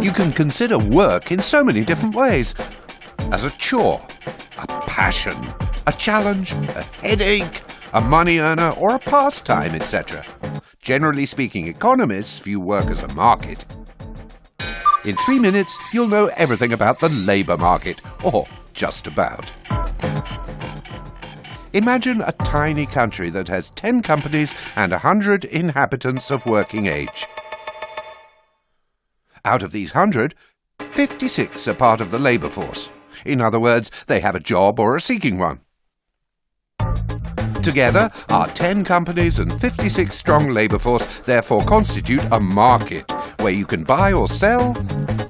You can consider work in so many different ways. As a chore, a passion, a challenge, a headache, a money earner, or a pastime, etc. Generally speaking, economists view work as a market. In 3 minutes, you'll know everything about the labour market, or just about. Imagine a tiny country that has 10 companies and 100 inhabitants of working age. Out of these 100, 56 are part of the labour force. In other words, they have a job or are seeking one. Together, our 10 companies and 56-strong labour force therefore constitute a market where you can buy or sell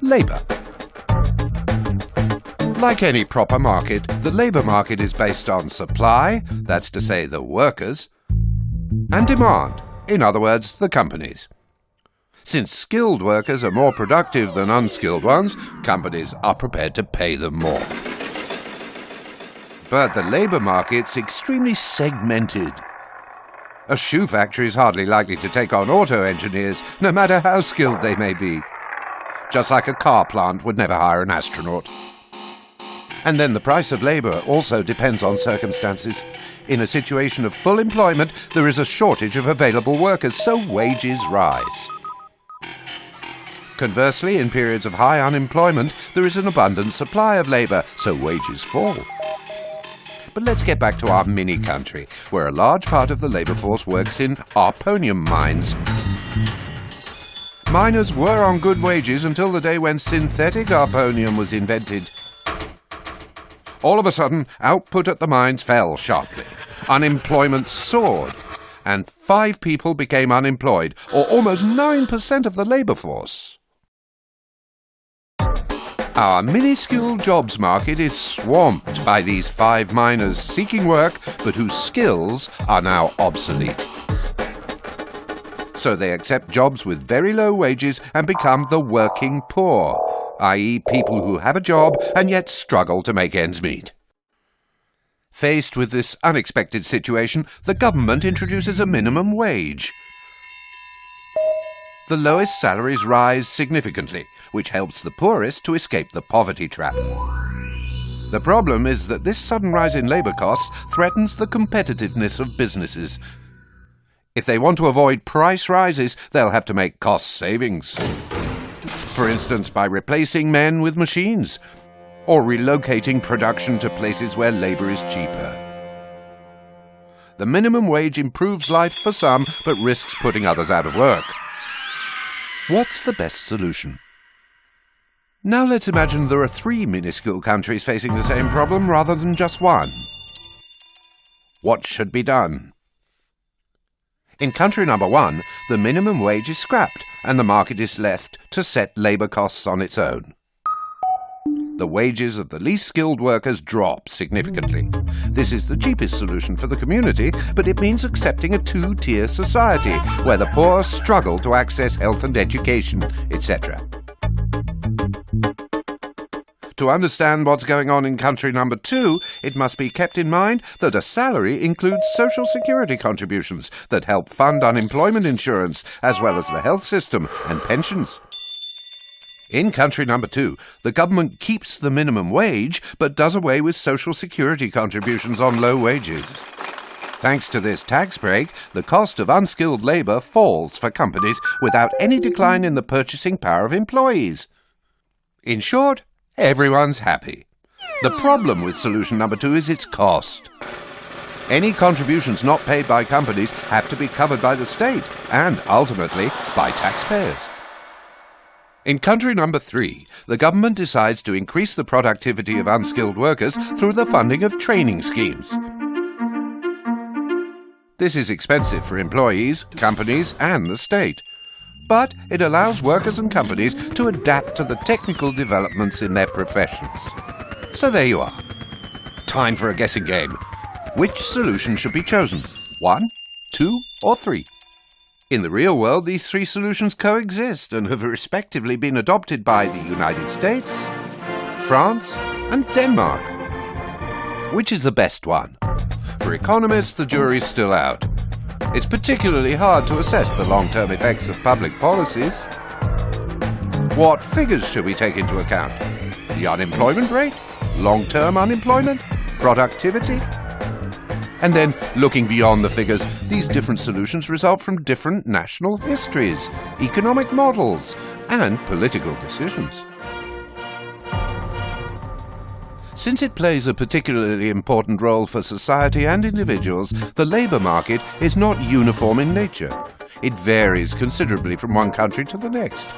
labour. Like any proper market, the labour market is based on supply, that's to say the workers, and demand, in other words, the companies. Since skilled workers are more productive than unskilled ones, companies are prepared to pay them more. But the labour market's extremely segmented. A shoe factory is hardly likely to take on auto engineers, no matter how skilled they may be. Just like a car plant would never hire an astronaut. And then the price of labour also depends on circumstances. In a situation of full employment, there is a shortage of available workers, so wages rise. Conversely, in periods of high unemployment, there is an abundant supply of labour, so wages fall. But let's get back to our mini-country, where a large part of the labour force works in arponium mines. Miners were on good wages until the day when synthetic arponium was invented. All of a sudden, output at the mines fell sharply. Unemployment soared, and 5 people became unemployed, or almost 9% of the labour force. Our minuscule jobs market is swamped by these 5 miners seeking work, but whose skills are now obsolete. So they accept jobs with very low wages and become the working poor, i.e. people who have a job and yet struggle to make ends meet. Faced with this unexpected situation, the government introduces a minimum wage. The lowest salaries rise significantly, which helps the poorest to escape the poverty trap. The problem is that this sudden rise in labour costs threatens the competitiveness of businesses. If they want to avoid price rises, they'll have to make cost savings. For instance, by replacing men with machines, or relocating production to places where labour is cheaper. The minimum wage improves life for some, but risks putting others out of work. What's the best solution? Now let's imagine there are 3 minuscule countries facing the same problem rather than just one. What should be done? In country number 1, the minimum wage is scrapped and the market is left to set labour costs on its own. The wages of the least skilled workers drop significantly. This is the cheapest solution for the community, but it means accepting a 2-tier society where the poor struggle to access health and education, etc. To understand what's going on in country number 2, it must be kept in mind that a salary includes social security contributions that help fund unemployment insurance, as well as the health system and pensions. In country number 2, the government keeps the minimum wage, but does away with social security contributions on low wages. Thanks to this tax break, the cost of unskilled labour falls for companies without any decline in the purchasing power of employees. In short, everyone's happy. The problem with solution number 2 is its cost. Any contributions not paid by companies have to be covered by the state and, ultimately, by taxpayers. In country number 3, the government decides to increase the productivity of unskilled workers through the funding of training schemes. This is expensive for employees, companies, and the state. But it allows workers and companies to adapt to the technical developments in their professions. So there you are. Time for a guessing game. Which solution should be chosen? 1, 2, or 3? In the real world, these 3 solutions coexist and have respectively been adopted by the United States, France, and Denmark. Which is the best one? For economists, the jury's still out. It's particularly hard to assess the long-term effects of public policies. What figures should we take into account? The unemployment rate? Long-term unemployment? Productivity? And then, looking beyond the figures, these different solutions result from different national histories, economic models, and political decisions. Since it plays a particularly important role for society and individuals, the labour market is not uniform in nature. It varies considerably from one country to the next.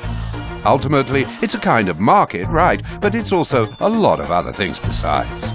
Ultimately, it's a kind of market, right, but it's also a lot of other things besides.